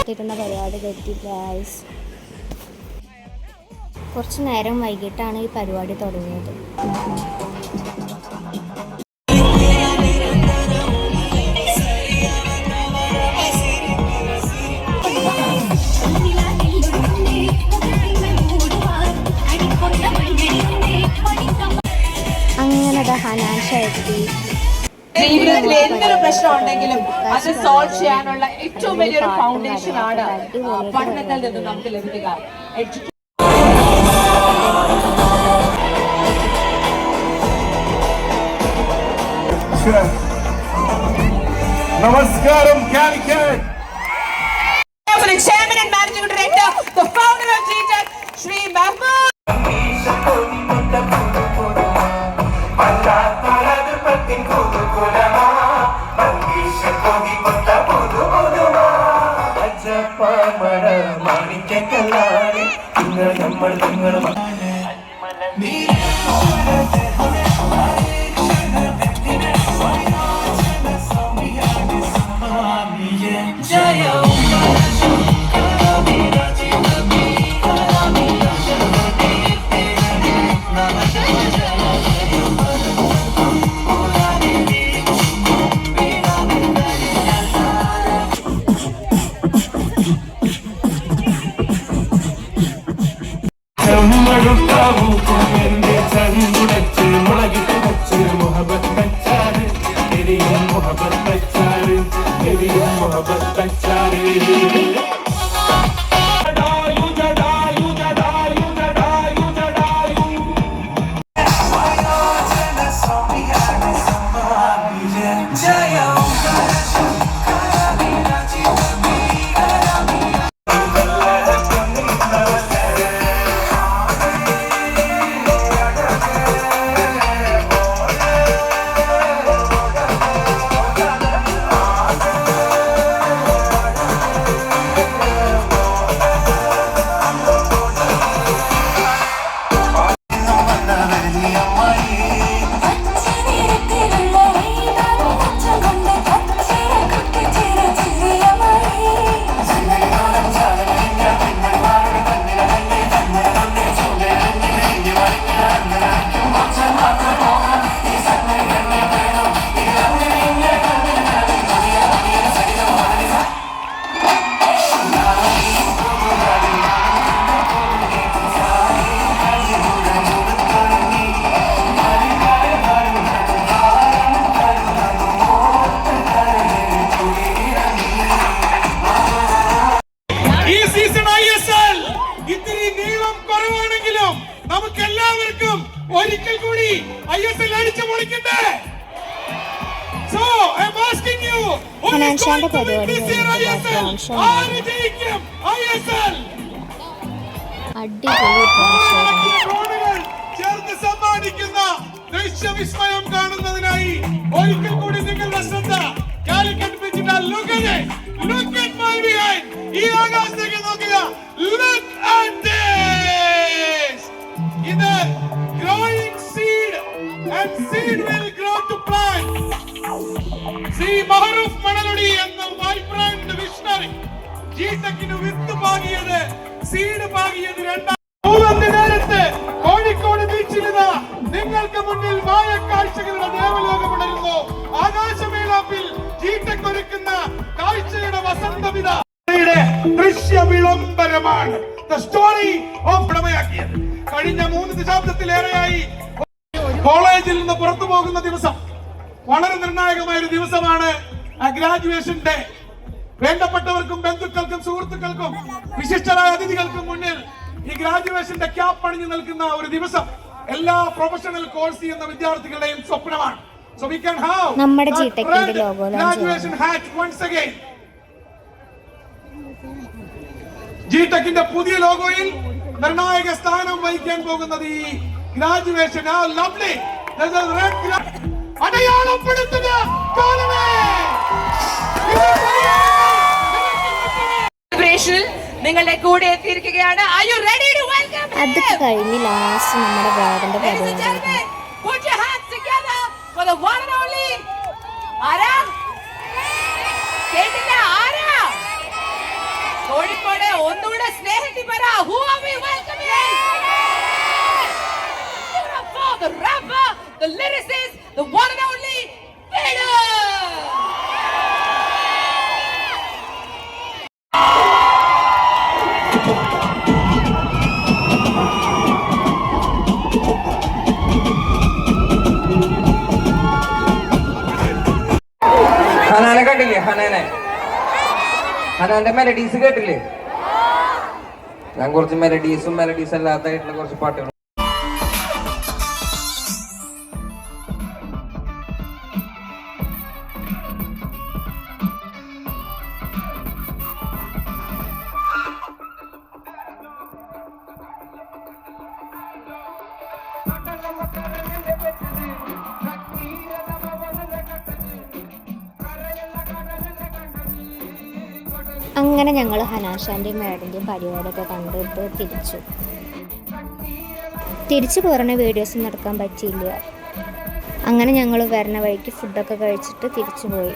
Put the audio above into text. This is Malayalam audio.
പരിപാടി തെറ്റി ഗൈസ്. കുറച്ച് നേരം വൈകിട്ടാണ് ഈ പരിപാടി തുടങ്ങിയത്. അങ്ങനെ ഹനാൻഷെത്തി ജീവിതത്തിൽ എന്തൊരു പ്രശ്നം ഉണ്ടെങ്കിലും അത് സോൾവ് ചെയ്യാനുള്ള ഏറ്റവും വലിയൊരു ഫൗണ്ടേഷൻ ആണ് പഠനത്തിൽ നിന്ന് നമുക്ക് ലഭിക്കുക. നമസ്കാരം Calicut. Chairman and Managing Director, the founder of GTech, Shri Mahmood. ഒരിക്കൽ കൂടി ISL അടിച്ചു പൊളിക്കട്ടെ. So I'm asking you, ഹനാൻഷാന്റെ പരിപാടി ചേർന്ന് സമ്മാനിക്കുന്ന ദൃശ്യവിസ്മയം കാണുന്നതിനായി ഒരിക്കൽ കൂടി നിങ്ങളുടെ ശ്രദ്ധ Calicut പിച്ചിന്റെ look at my behind. ഈ ആകാശത്തേക്ക് നോക്കുക. Look at this. ഇത് growing seed and seed will grow to plant. See Mahroof Manaludi എന്ന വൈബ്രന്റ് വിഷണറി GTechന് വിത്ത് പാകിയത് സീഡ് പാകിയത് നേരത്തെ കോഴിക്കോട് ബീച്ചിലിതാ നിങ്ങൾക്ക് മുന്നിൽ മായക്കാഴ്ചകളുടെ ദേവലോകമുണരുന്നു. ആകാശമേളാപ്പിൽ GTech ഒരുക്കുന്ന കാഴ്ചയുടെ വസന്തവിത ദൃശ്യ വിളംബരമാണ്. The story of പ്രമയാക്കിയത് കഴിഞ്ഞ 3 ദശാബ്ദത്തിലേറെയായി കോളേജിൽ നിന്ന് പുറത്തു പോകുന്ന ദിവസം വളരെ നിർണായകമായ ഒരു ദിവസമാണ് ഗ്രാജുവേഷൻ ഡേ. വേണ്ടപ്പെട്ടവർക്കും ബന്ധുക്കൾക്കും സുഹൃത്തുക്കൾക്കും വിശിഷ്ടരായ അതിഥികൾക്കും മുന്നിൽ ഈ ഗ്രാജുവേഷന്റെ ക്യാപ്പ് അണിഞ്ഞു നിൽക്കുന്ന ഒരു ദിവസം എല്ലാ പ്രൊഫഷണൽ കോഴ്സ് ചെയ്യുന്ന വിദ്യാർത്ഥികളുടെയും സ്വപ്നമാണ്. So we can have നമ്മുടെ GTechന്റെ logo graduation hat once again. GTechന്റെ പുതിയ ലോഗോയിൽ നിർണായക സ്ഥാനം വഹിക്കാൻ പോകുന്നത് ഈ ഗ്രാജുവേഷൻ ലവ്ലി അടയാളപ്പെടുത്തുന്ന കാലമേ. നിങ്ങളുടെ കൂടെ എത്തിയിരിക്കുകയാണ്. Are you ready to welcome him? അതൊക്കെ കഴിഞ്ഞ് ലാസ്റ്റ് നമ്മുടെ ഗാർഡന്റെ പരിപാടി. Put your hands together for the one and only ആരാ കേട്ടില്ല ആരാ സ്നേഹത്തിൽ പറ, who are we welcoming? Beautiful, the rapper, the lyricist, the one and only Vedu. ഹനാനെ കേട്ടില്ലേ? ഹനാന്റെ മെലഡീസ് കേട്ടില്ലേ? ഞാൻ കുറച്ച് മെലഡീസ് അല്ലാത്തതായിട്ടുള്ള കുറച്ച് പാട്ടുകൾ. അങ്ങനെ ഞങ്ങൾ ഹനാൻഷാൻ്റെയും മാഡിൻ്റെയും പരിപാടിയൊക്കെ കണ്ടിട്ട് തിരിച്ചു പോരണ വീഡിയോസൊന്നും എടുക്കാൻ പറ്റിയില്ല. അങ്ങനെ ഞങ്ങൾ വരണ വഴിക്ക് ഫുഡൊക്കെ കഴിച്ചിട്ട് തിരിച്ചു പോയി.